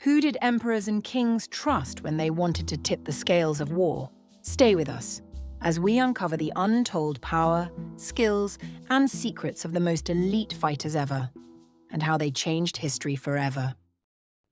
Who did emperors and kings trust when they wanted to tip the scales of war? Stay with us as we uncover the untold power, skills, and secrets of the most elite fighters ever, and how they changed history forever.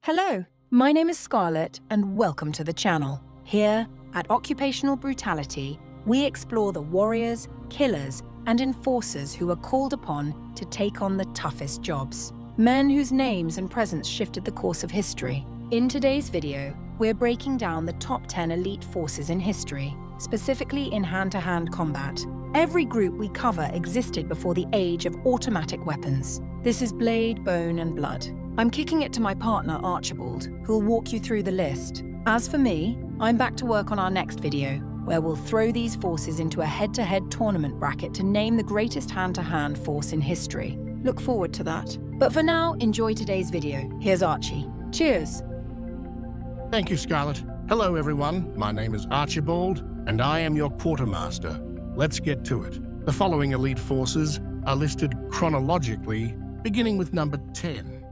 Hello, my name is Scarlett, and welcome to the channel. Here, at Occupational Brutality, we explore the warriors, killers, and enforcers who are called upon to take on the toughest jobs. Men whose names and presence shifted the course of history. In today's video, we're breaking down the top 10 elite forces in history, specifically in hand-to-hand combat. Every group we cover existed before the age of automatic weapons. This is blade, bone, and blood. I'm kicking it to my partner, Archibald, who'll walk you through the list. As for me, I'm back to work on our next video, where we'll throw these forces into a head-to-head tournament bracket to name the greatest hand-to-hand force in history. Look forward to that. But for now, enjoy today's video. Here's Archie. Cheers! Thank you, Scarlett. Hello, everyone. My name is Archibald, and I am your quartermaster. Let's get to it. The following elite forces are listed chronologically, beginning with number 10.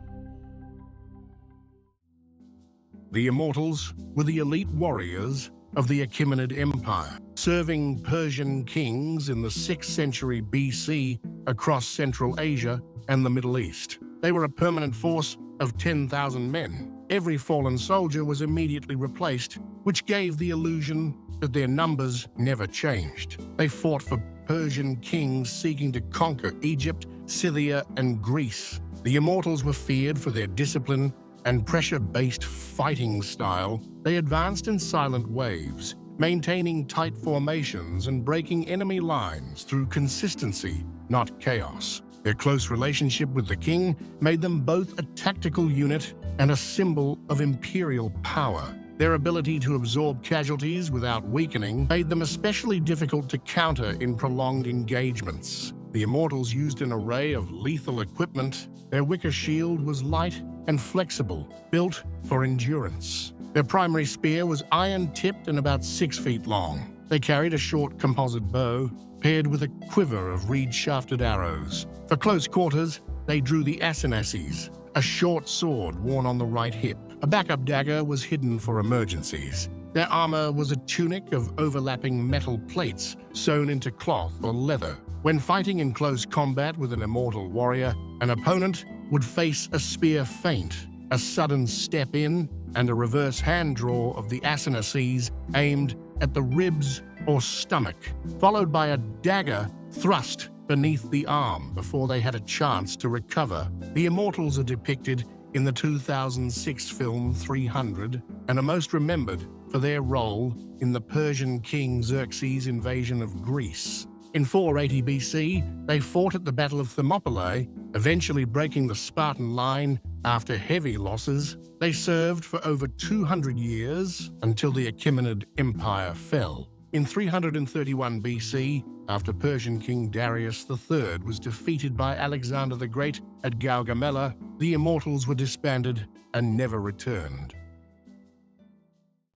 The Immortals were the elite warriors of the Achaemenid Empire, serving Persian kings in the 6th century BC across Central Asia and the Middle East. They were a permanent force of 10,000 men. Every fallen soldier was immediately replaced, which gave the illusion that their numbers never changed. They fought for Persian kings seeking to conquer Egypt, Scythia, and Greece. The Immortals were feared for their discipline and pressure-based fighting style. They advanced in silent waves, maintaining tight formations and breaking enemy lines through consistency, not chaos. Their close relationship with the king made them both a tactical unit and a symbol of imperial power. Their ability to absorb casualties without weakening made them especially difficult to counter in prolonged engagements. The Immortals used an array of lethal equipment. Their wicker shield was light and flexible, built for endurance. Their primary spear was iron-tipped and about 6 feet long. They carried a short composite bow, paired with a quiver of reed-shafted arrows. For close quarters, they drew the acinasses, a short sword worn on the right hip. A backup dagger was hidden for emergencies. Their armor was a tunic of overlapping metal plates sewn into cloth or leather. When fighting in close combat with an immortal warrior, an opponent would face a spear feint, a sudden step in, and a reverse hand draw of the acinasses aimed at the ribs or stomach, followed by a dagger thrust beneath the arm before they had a chance to recover. The Immortals are depicted in the 2006 film 300 and are most remembered for their role in the Persian king Xerxes' invasion of Greece. In 480 BC, they fought at the Battle of Thermopylae, eventually breaking the Spartan line after heavy losses. They served for over 200 years until the Achaemenid Empire fell. In 331 BC, after Persian King Darius III was defeated by Alexander the Great at Gaugamela, the Immortals were disbanded and never returned.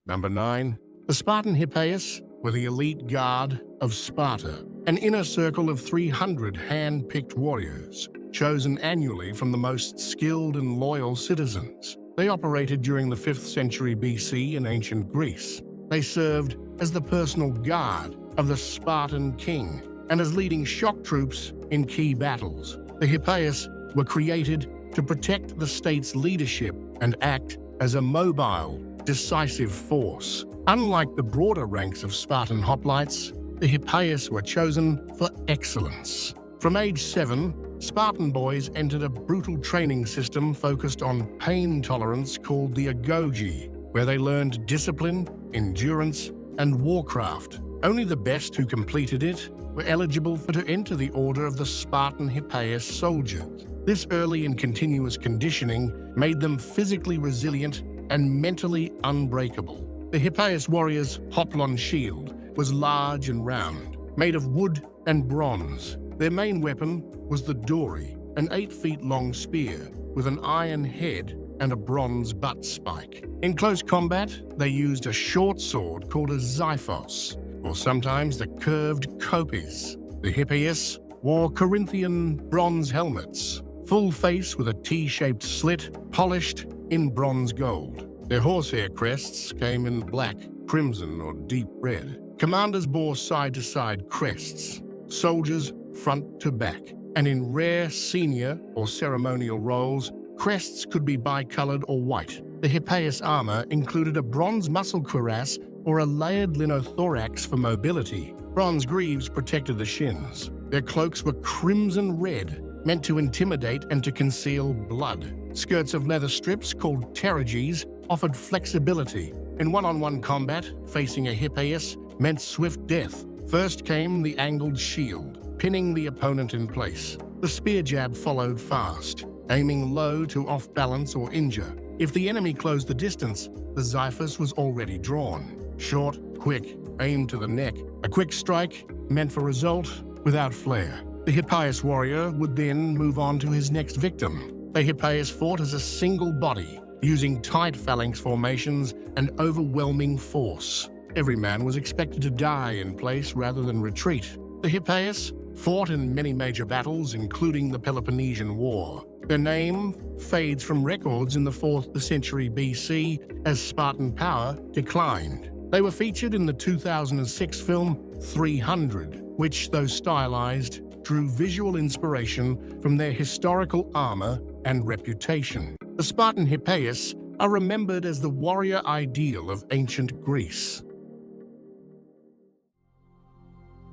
Number 9. The Spartan Hippeis were the elite guard of Sparta, an inner circle of 300 hand-picked warriors, chosen annually from the most skilled and loyal citizens. They operated during the 5th century BC in ancient Greece. They served as the personal guard of the Spartan king and as leading shock troops in key battles. The Hippeis were created to protect the state's leadership and act as a mobile, decisive force. Unlike the broader ranks of Spartan hoplites, the Hippeis were chosen for excellence. From age 7, Spartan boys entered a brutal training system focused on pain tolerance called the agoge, where they learned discipline, endurance, and warcraft. Only the best who completed it were eligible to enter the order of the Spartan Hippeis soldiers. This early and continuous conditioning made them physically resilient and mentally unbreakable. The Hippeis warrior's hoplon shield was large and round, made of wood and bronze. Their main weapon was the dory, an 8 feet long spear with an iron head and a bronze butt spike. In close combat, they used a short sword called a xiphos, or sometimes the curved kopis. The Hippeis wore Corinthian bronze helmets, full face with a T-shaped slit, polished in bronze gold. Their horsehair crests came in black, crimson, or deep red. Commanders bore side-to-side crests, soldiers front to back, and in rare senior or ceremonial roles, crests could be bicolored or white. The Hippeis armor included a bronze muscle cuirass or a layered linothorax for mobility. Bronze greaves protected the shins. Their cloaks were crimson red, meant to intimidate and to conceal blood. Skirts of leather strips called terrages offered flexibility. In one-on-one combat, facing a Hippeis meant swift death. First came the angled shield, pinning the opponent in place. The spear jab followed fast, aiming low to off-balance or injure. If the enemy closed the distance, the xiphus was already drawn. Short, quick, aimed to the neck. A quick strike meant for result without flair. The Hippeis warrior would then move on to his next victim. The Hippeis fought as a single body, using tight phalanx formations and overwhelming force. Every man was expected to die in place rather than retreat. The Hippeis fought in many major battles, including the Peloponnesian War. Their name fades from records in the 4th century BC as Spartan power declined. They were featured in the 2006 film 300, which, though stylized, drew visual inspiration from their historical armor and reputation. The Spartan Hippeis are remembered as the warrior ideal of ancient Greece.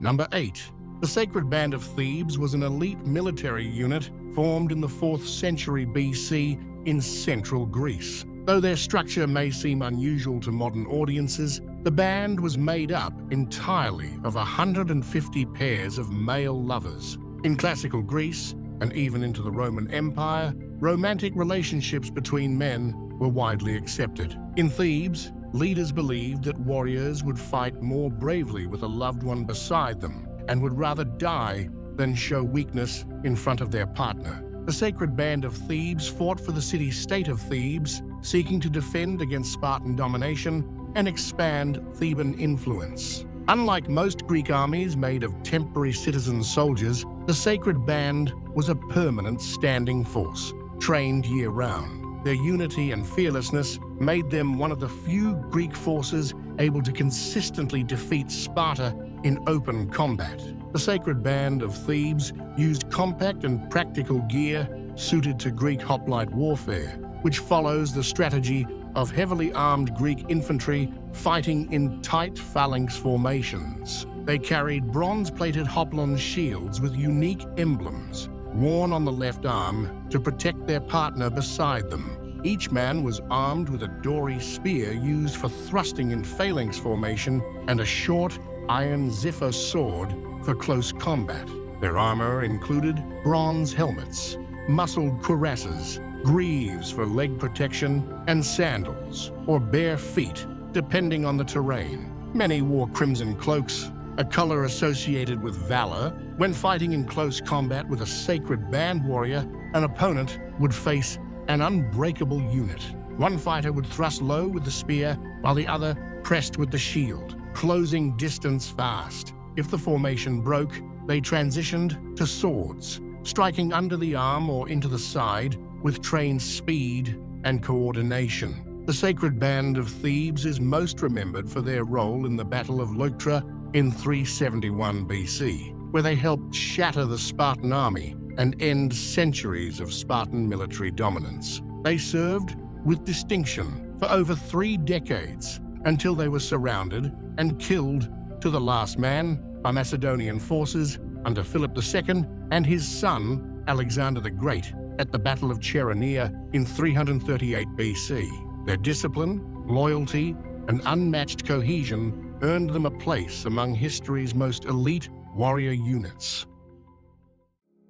Number 8. The Sacred Band of Thebes was an elite military unit formed in the 4th century BC in central Greece. Though their structure may seem unusual to modern audiences, the band was made up entirely of 150 pairs of male lovers. In classical Greece, and even into the Roman Empire, romantic relationships between men were widely accepted. In Thebes, leaders believed that warriors would fight more bravely with a loved one beside them and would rather die than show weakness in front of their partner. The Sacred Band of Thebes fought for the city-state of Thebes, seeking to defend against Spartan domination and expand Theban influence. Unlike most Greek armies made of temporary citizen soldiers, the Sacred Band was a permanent standing force, trained year-round. Their unity and fearlessness made them one of the few Greek forces able to consistently defeat Sparta in open combat. The Sacred Band of Thebes used compact and practical gear suited to Greek hoplite warfare, which follows the strategy of heavily armed Greek infantry fighting in tight phalanx formations. They carried bronze-plated hoplon shields with unique emblems, worn on the left arm to protect their partner beside them. Each man was armed with a dory spear used for thrusting in phalanx formation and a short iron zephyr sword for close combat. Their armor included bronze helmets, muscled cuirasses, greaves for leg protection, and sandals, or bare feet, depending on the terrain. Many wore crimson cloaks, a color associated with valor. When fighting in close combat with a Sacred Band warrior, an opponent would face an unbreakable unit. One fighter would thrust low with the spear, while the other pressed with the shield, closing distance fast. If the formation broke, they transitioned to swords, striking under the arm or into the side with trained speed and coordination. The Sacred Band of Thebes is most remembered for their role in the Battle of Leuctra in 371 BC, where they helped shatter the Spartan army and end centuries of Spartan military dominance. They served with distinction for over 3 decades until they were surrounded and killed to the last man by Macedonian forces under Philip II and his son Alexander the Great at the Battle of Chaeronea in 338 BC. Their discipline, loyalty, and unmatched cohesion earned them a place among history's most elite warrior units.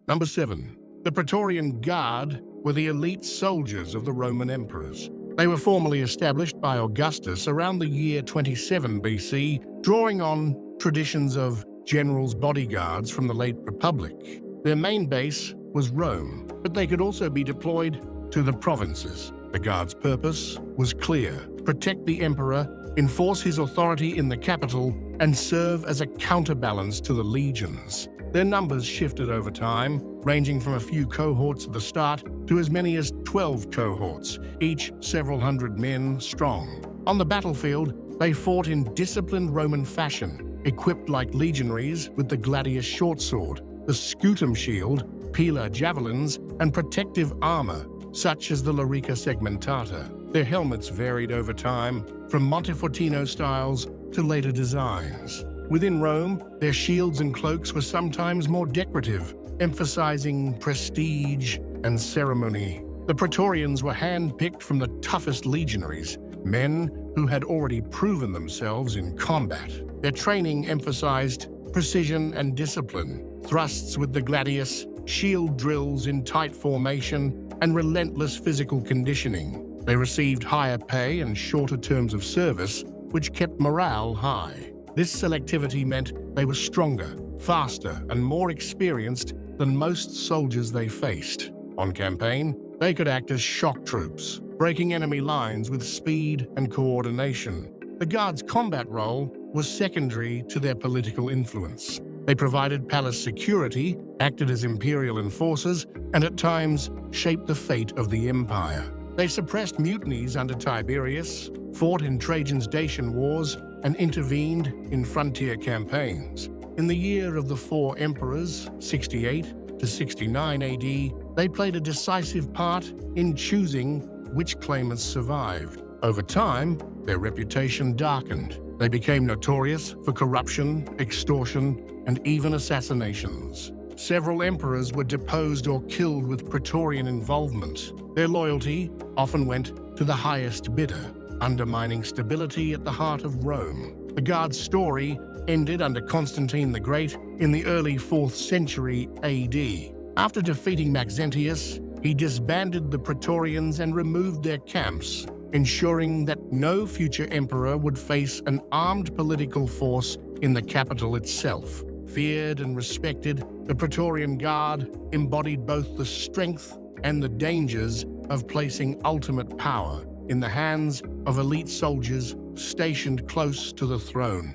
Number 7. The Praetorian Guard were the elite soldiers of the Roman emperors. They were formally established by Augustus around the year 27 BC, drawing on traditions of generals' bodyguards from the late Republic. Their main base was Rome, but they could also be deployed to the provinces. The Guard's purpose was clear: protect the emperor, enforce his authority in the capital, and serve as a counterbalance to the legions. Their numbers shifted over time, ranging from a few cohorts at the start to as many as 12 cohorts, each several hundred men strong. On the battlefield, they fought in disciplined Roman fashion, equipped like legionaries with the gladius shortsword, the scutum shield, pila javelins, and protective armor, such as the larica segmentata. Their helmets varied over time, from Montefortino styles to later designs. Within Rome, their shields and cloaks were sometimes more decorative, emphasizing prestige and ceremony. The Praetorians were hand-picked from the toughest legionaries, men who had already proven themselves in combat. Their training emphasized precision and discipline, thrusts with the gladius, shield drills in tight formation, and relentless physical conditioning. They received higher pay and shorter terms of service, which kept morale high. This selectivity meant they were stronger, faster, and more experienced than most soldiers they faced. On campaign, they could act as shock troops, breaking enemy lines with speed and coordination. The Guard's combat role was secondary to their political influence. They provided palace security, acted as imperial enforcers, and at times shaped the fate of the empire. They suppressed mutinies under Tiberius, fought in Trajan's Dacian wars, and intervened in frontier campaigns. In the year of the four emperors, 68 to 69 AD, they played a decisive part in choosing which claimants survived. Over time, their reputation darkened. They became notorious for corruption, extortion, and even assassinations. Several emperors were deposed or killed with Praetorian involvement. Their loyalty often went to the highest bidder, undermining stability at the heart of Rome. The Guard's story ended under Constantine the Great in the early 4th century AD. After defeating Maxentius, he disbanded the Praetorians and removed their camps, ensuring that no future emperor would face an armed political force in the capital itself. Feared and respected, the Praetorian Guard embodied both the strength and the dangers of placing ultimate power in the hands of elite soldiers stationed close to the throne.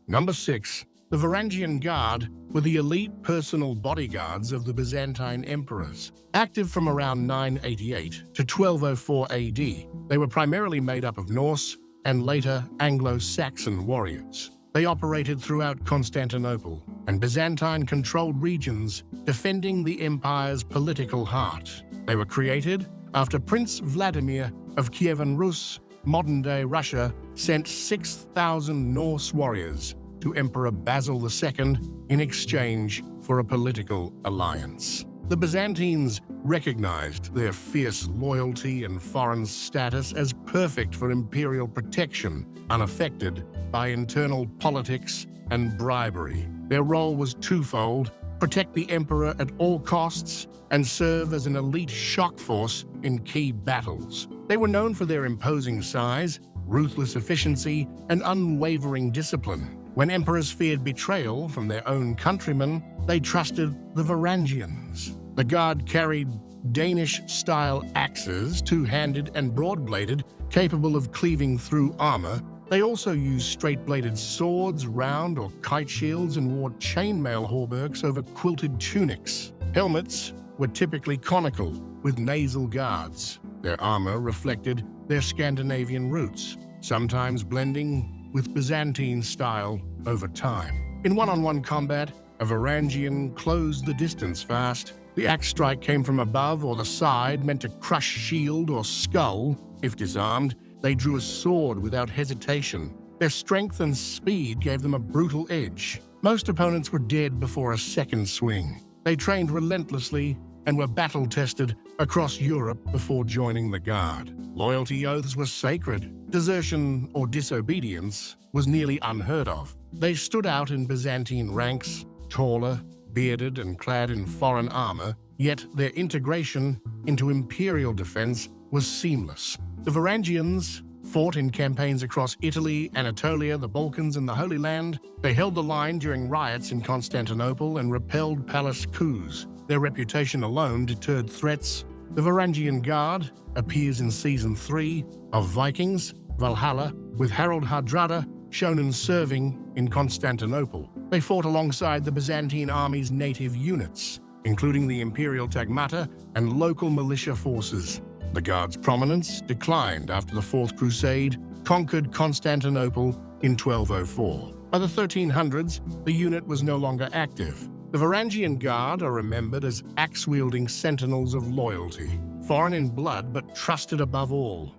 Number 6. The Varangian Guard were the elite personal bodyguards of the Byzantine emperors. Active from around 988 to 1204 AD, they were primarily made up of Norse and later Anglo-Saxon warriors. They operated throughout Constantinople and Byzantine-controlled regions, defending the empire's political heart. They were created after Prince Vladimir of Kievan Rus, modern-day Russia, sent 6,000 Norse warriors to Emperor Basil II in exchange for a political alliance. The Byzantines recognized their fierce loyalty and foreign status as perfect for imperial protection, unaffected by internal politics and bribery. Their role was twofold: protect the emperor at all costs and serve as an elite shock force in key battles. They were known for their imposing size, ruthless efficiency, and unwavering discipline. When emperors feared betrayal from their own countrymen, they trusted the Varangians. The Guard carried Danish-style axes, two-handed and broad-bladed, capable of cleaving through armor. They also used straight-bladed swords, round or kite shields, and wore chainmail hauberks over quilted tunics. Helmets were typically conical, with nasal guards. Their armor reflected their Scandinavian roots, sometimes blending with Byzantine style over time. In one-on-one combat, a Varangian closed the distance fast. The axe strike came from above or the side, meant to crush shield or skull. If disarmed, they drew a sword without hesitation. Their strength and speed gave them a brutal edge. Most opponents were dead before a second swing. They trained relentlessly and were battle-tested across Europe before joining the Guard. Loyalty oaths were sacred. Desertion or disobedience was nearly unheard of. They stood out in Byzantine ranks, taller, bearded, and clad in foreign armor, yet their integration into imperial defense was seamless. The Varangians fought in campaigns across Italy, Anatolia, the Balkans, and the Holy Land. They held the line during riots in Constantinople and repelled palace coups. Their reputation alone deterred threats. The Varangian Guard appears in Season 3 of Vikings, Valhalla, with Harald Hardrada shown in serving in Constantinople. They fought alongside the Byzantine army's native units, including the Imperial Tagmata and local militia forces. The Guard's prominence declined after the Fourth Crusade conquered Constantinople in 1204. By the 1300s, the unit was no longer active. The Varangian Guard are remembered as axe-wielding sentinels of loyalty, foreign in blood but trusted above all.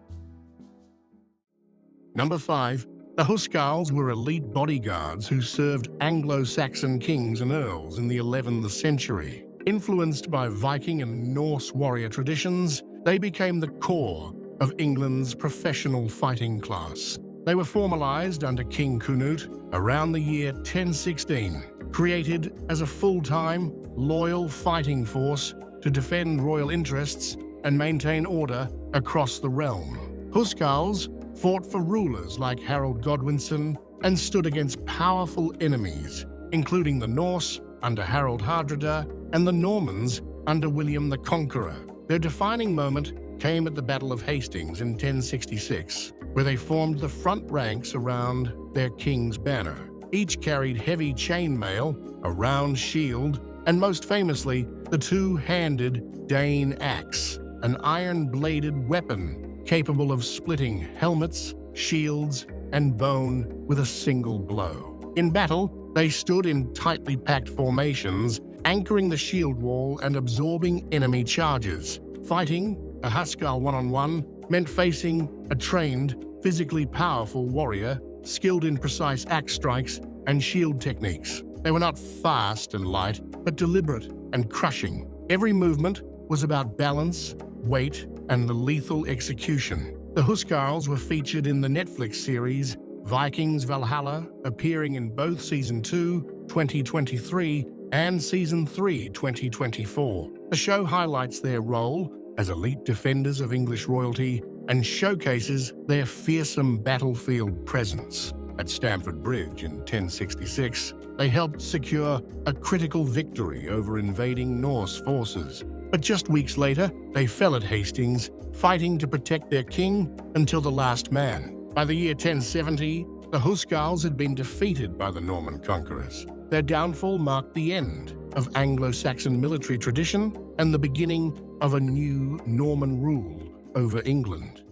Number 5. The Huscarls were elite bodyguards who served Anglo-Saxon kings and earls in the 11th century. Influenced by Viking and Norse warrior traditions, they became the core of England's professional fighting class. They were formalized under King Canute around the year 1016, created as a full-time, loyal fighting force to defend royal interests and maintain order across the realm. Huscarls fought for rulers like Harold Godwinson and stood against powerful enemies, including the Norse under Harold Hardrada and the Normans under William the Conqueror. Their defining moment came at the Battle of Hastings in 1066, where they formed the front ranks around their king's banner. Each carried heavy chainmail, a round shield, and most famously, the two-handed Dane axe, an iron-bladed weapon capable of splitting helmets, shields, and bone with a single blow. In battle, they stood in tightly packed formations, anchoring the shield wall and absorbing enemy charges. Fighting a Huscarl one-on-one meant facing a trained, physically powerful warrior skilled in precise axe strikes and shield techniques. They were not fast and light, but deliberate and crushing. Every movement was about balance, weight, and the lethal execution. The Huscarls were featured in the Netflix series Vikings Valhalla, appearing in both Season 2, 2023, and Season 3, 2024. The show highlights their role as elite defenders of English royalty and showcases their fearsome battlefield presence. At Stamford Bridge in 1066, they helped secure a critical victory over invading Norse forces. But just weeks later, they fell at Hastings, fighting to protect their king until the last man. By the year 1070, the Huscarls had been defeated by the Norman conquerors. Their downfall marked the end of Anglo-Saxon military tradition and the beginning of a new Norman rule over England.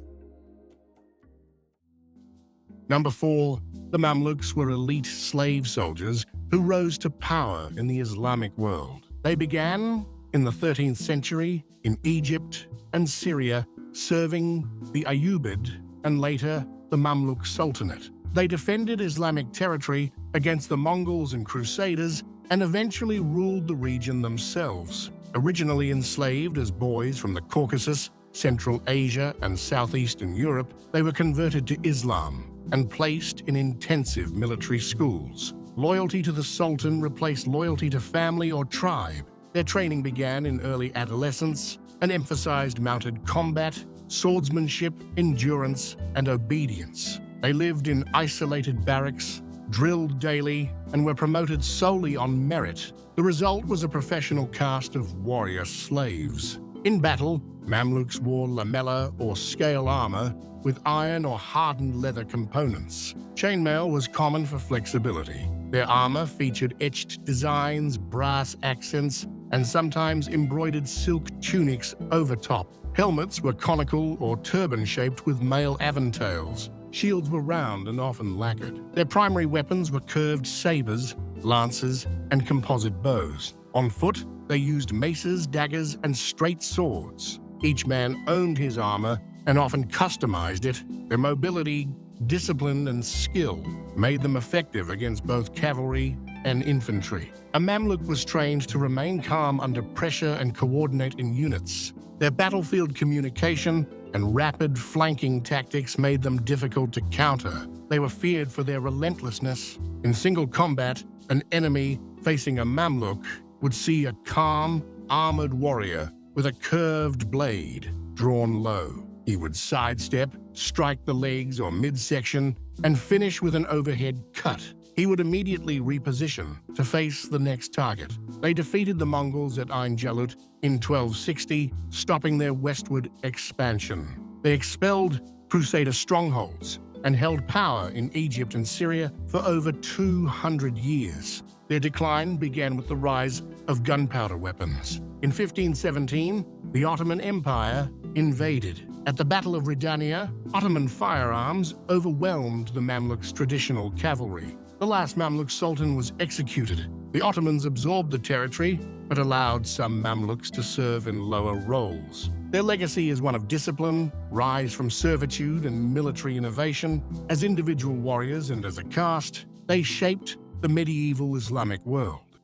Number 4. The Mamluks were elite slave soldiers who rose to power in the Islamic world. They began in the 13th century in Egypt and Syria, serving the Ayyubid and later the Mamluk Sultanate. They defended Islamic territory against the Mongols and Crusaders and eventually ruled the region themselves. Originally enslaved as boys from the Caucasus, Central Asia, and Southeastern Europe, they were converted to Islam and placed in intensive military schools. Loyalty to the Sultan replaced loyalty to family or tribe. Their training began in early adolescence and emphasized mounted combat, swordsmanship, endurance, and obedience. They lived in isolated barracks, drilled daily, and were promoted solely on merit. The result was a professional caste of warrior slaves. In battle, Mamluks wore lamella or scale armor with iron or hardened leather components. Chainmail was common for flexibility. Their armor featured etched designs, brass accents, and sometimes embroidered silk tunics over top. Helmets were conical or turban-shaped with male aventails. Shields were round and often lacquered. Their primary weapons were curved sabers, lances, and composite bows. On foot, they used maces, daggers, and straight swords. Each man owned his armor and often customized it. Their mobility, discipline, and skill made them effective against both cavalry and infantry. A Mamluk was trained to remain calm under pressure and coordinate in units. Their battlefield communication and rapid flanking tactics made them difficult to counter. They were feared for their relentlessness. In single combat, an enemy facing a Mamluk would see a calm, armored warrior with a curved blade drawn low. He would sidestep, strike the legs or midsection, and finish with an overhead cut. He would immediately reposition to face the next target. They defeated the Mongols at Ain Jalut in 1260, stopping their westward expansion. They expelled Crusader strongholds, and held power in Egypt and Syria for over 200 years. Their decline began with the rise of gunpowder weapons. In 1517, the Ottoman Empire invaded. At the Battle of Redania, Ottoman firearms overwhelmed the Mamluks' traditional cavalry. The last Mamluk sultan was executed. The Ottomans absorbed the territory, but allowed some Mamluks to serve in lower roles. Their legacy is one of discipline, rise from servitude, and military innovation. As individual warriors and as a caste, they shaped the medieval Islamic world.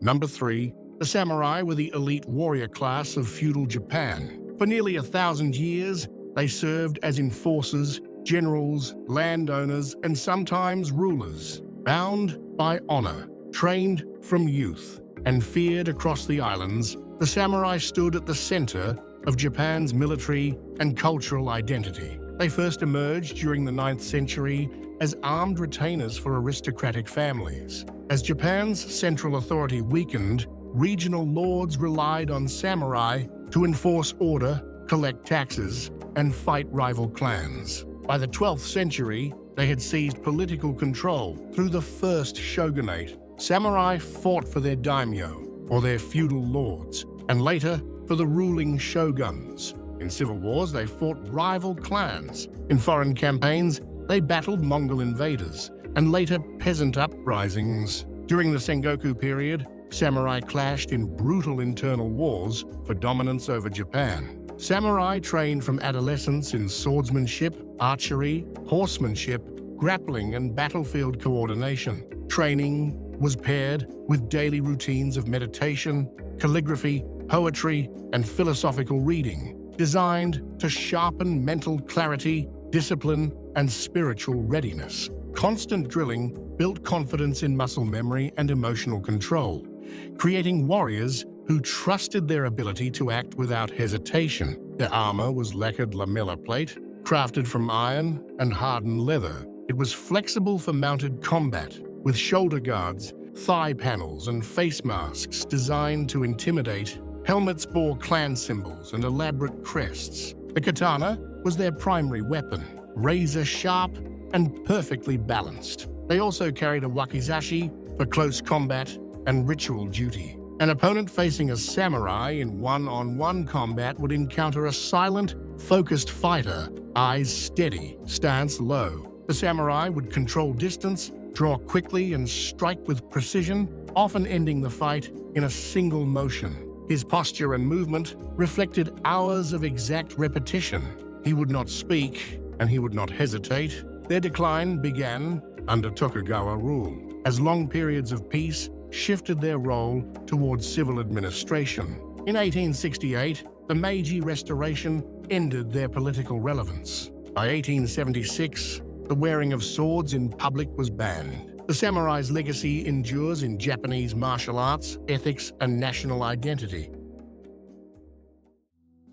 Number 3. The samurai were the elite warrior class of feudal Japan. For nearly 1,000 years, they served as enforcers, generals, landowners, and sometimes rulers. Bound by honor, trained from youth, and feared across the islands, the samurai stood at the center of Japan's military and cultural identity. They first emerged during the 9th century as armed retainers for aristocratic families. As Japan's central authority weakened, regional lords relied on samurai to enforce order, collect taxes, and fight rival clans. By the 12th century, they had seized political control through the first shogunate. Samurai fought for their daimyo, or their feudal lords, and later for the ruling shoguns. In civil wars, they fought rival clans. In foreign campaigns, they battled Mongol invaders, and later peasant uprisings. During the Sengoku period, samurai clashed in brutal internal wars for dominance over Japan. Samurai trained from adolescence in swordsmanship, archery, horsemanship, grappling, and battlefield coordination. Training was paired with daily routines of meditation, calligraphy, poetry, and philosophical reading, designed to sharpen mental clarity, discipline, and spiritual readiness. Constant drilling built confidence in muscle memory and emotional control, creating warriors who trusted their ability to act without hesitation. Their armor was lacquered lamella plate, crafted from iron and hardened leather. It was flexible for mounted combat, with shoulder guards, thigh panels, and face masks designed to intimidate. Helmets bore clan symbols and elaborate crests. The katana was their primary weapon, razor-sharp and perfectly balanced. They also carried a wakizashi for close combat and ritual duty. An opponent facing a samurai in one-on-one combat would encounter a silent, focused fighter, eyes steady, stance low. The samurai would control distance, draw quickly, and strike with precision, often ending the fight in a single motion. His posture and movement reflected hours of exact repetition. He would not speak, and he would not hesitate. Their decline began under Tokugawa rule, as long periods of peace shifted their role towards civil administration. In 1868, the Meiji Restoration ended their political relevance. By 1876, the wearing of swords in public was banned. The samurai's legacy endures in Japanese martial arts, ethics, and national identity.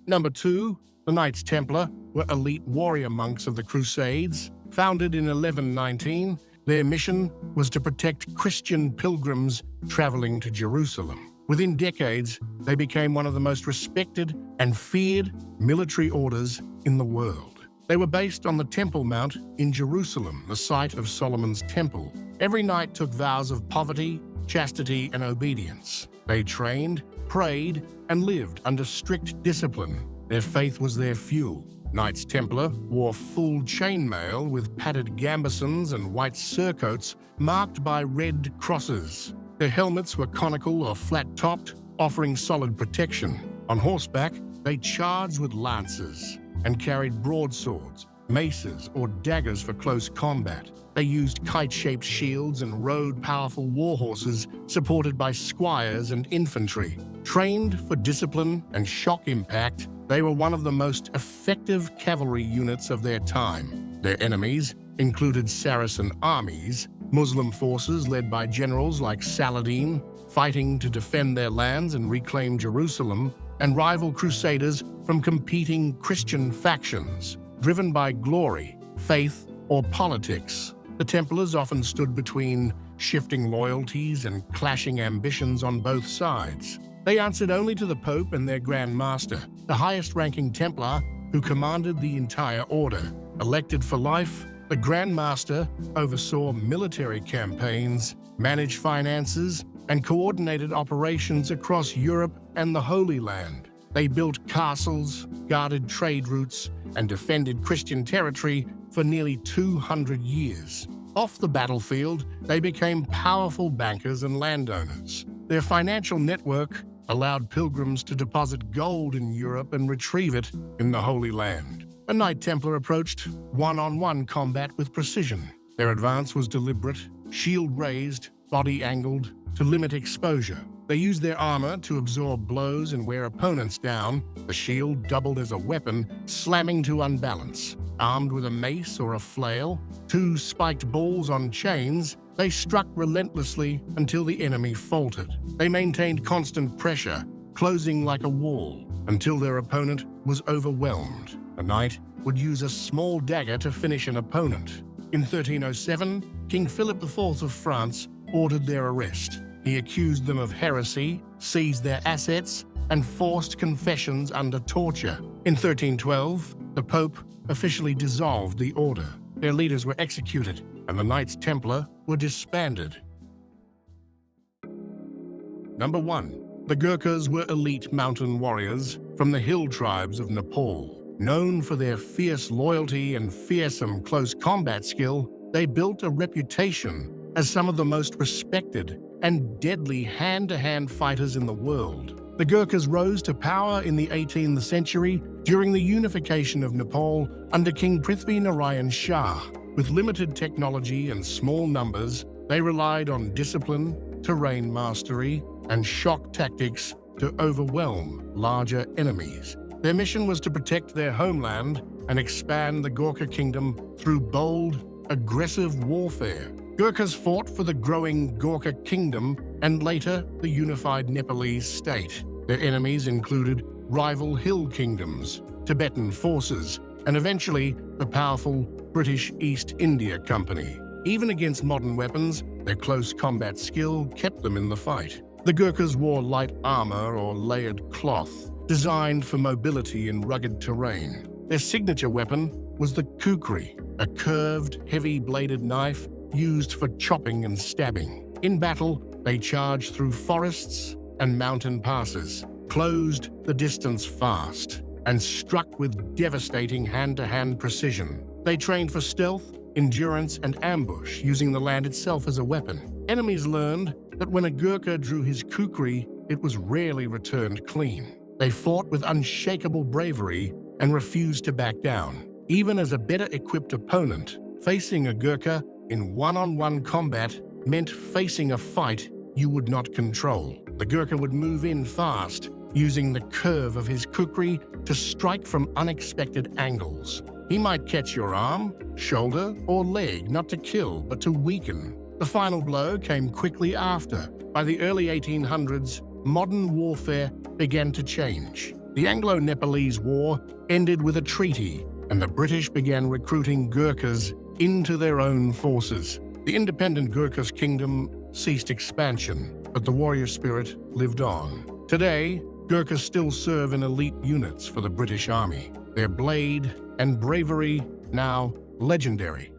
Number 2, the Knights Templar were elite warrior monks of the Crusades. Founded in 1119, their mission was to protect Christian pilgrims traveling to Jerusalem. Within decades, they became one of the most respected and feared military orders in the world. They were based on the Temple Mount in Jerusalem, the site of Solomon's Temple. Every knight took vows of poverty, chastity, and obedience. They trained, prayed, and lived under strict discipline. Their faith was their fuel. Knights Templar wore full chainmail with padded gambesons and white surcoats marked by red crosses. Their helmets were conical or flat-topped, offering solid protection. On horseback, they charged with lances and carried broadswords, maces, or daggers for close combat. They used kite-shaped shields and rode powerful war horses supported by squires and infantry. Trained for discipline and shock impact, they were one of the most effective cavalry units of their time. Their enemies included Saracen armies, Muslim forces led by generals like Saladin, fighting to defend their lands and reclaim Jerusalem, and rival crusaders from competing Christian factions, driven by glory, faith, or politics. The Templars often stood between shifting loyalties and clashing ambitions on both sides. They answered only to the Pope and their Grand Master. The highest-ranking Templar who commanded the entire order. Elected for life, the Grand Master oversaw military campaigns, managed finances, and coordinated operations across Europe and the Holy Land. They built castles, guarded trade routes, and defended Christian territory for nearly 200 years. Off the battlefield, they became powerful bankers and landowners. Their financial network allowed pilgrims to deposit gold in Europe and retrieve it in the Holy Land. A Knight Templar approached one-on-one combat with precision. Their advance was deliberate, shield raised, body angled, to limit exposure. They used their armor to absorb blows and wear opponents down. The shield doubled as a weapon, slamming to unbalance. Armed with a mace or a flail, two spiked balls on chains, they struck relentlessly until the enemy faltered. They maintained constant pressure, closing like a wall, until their opponent was overwhelmed. A knight would use a small dagger to finish an opponent. In 1307, King Philip IV of France ordered their arrest. He accused them of heresy, seized their assets, and forced confessions under torture. In 1312, the Pope officially dissolved the order. Their leaders were executed, and the Knights Templar were disbanded. Number 1. The Gurkhas were elite mountain warriors from the hill tribes of Nepal. Known for their fierce loyalty and fearsome close combat skill, they built a reputation as some of the most respected and deadly hand-to-hand fighters in the world. The Gurkhas rose to power in the 18th century during the unification of Nepal under King Prithvi Narayan Shah. With limited technology and small numbers, they relied on discipline, terrain mastery, and shock tactics to overwhelm larger enemies. Their mission was to protect their homeland and expand the Gurkha kingdom through bold, aggressive warfare. Gurkhas fought for the growing Gurkha kingdom and later the unified Nepalese state. Their enemies included rival hill kingdoms, Tibetan forces, and eventually the powerful British East India Company. Even against modern weapons, their close combat skill kept them in the fight. The Gurkhas wore light armor or layered cloth, designed for mobility in rugged terrain. Their signature weapon was the kukri, a curved, heavy-bladed knife used for chopping and stabbing. In battle, they charged through forests and mountain passes, closed the distance fast, and struck with devastating hand-to-hand precision. They trained for stealth, endurance, and ambush, using the land itself as a weapon. Enemies learned that when a Gurkha drew his kukri, it was rarely returned clean. They fought with unshakable bravery and refused to back down. Even as a better-equipped opponent, facing a Gurkha in one-on-one combat meant facing a fight you would not control. The Gurkha would move in fast, using the curve of his kukri to strike from unexpected angles. He might catch your arm, shoulder, or leg, not to kill, but to weaken. The final blow came quickly after. By the early 1800s, modern warfare began to change. The Anglo-Nepalese War ended with a treaty, and the British began recruiting Gurkhas into their own forces. The independent Gurkhas kingdom ceased expansion, but the warrior spirit lived on. Today, Gurkhas still serve in elite units for the British Army. Their blade and bravery now legendary.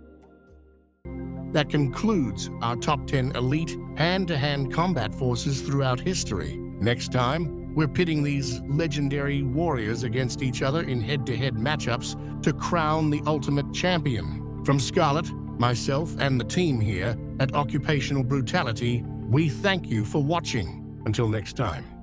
That concludes our top 10 elite hand-to-hand combat forces throughout history. Next time, we're pitting these legendary warriors against each other in head-to-head matchups to crown the ultimate champion. From Scarlett, myself, and the team here at Occupational Brutality, we thank you for watching. Until next time.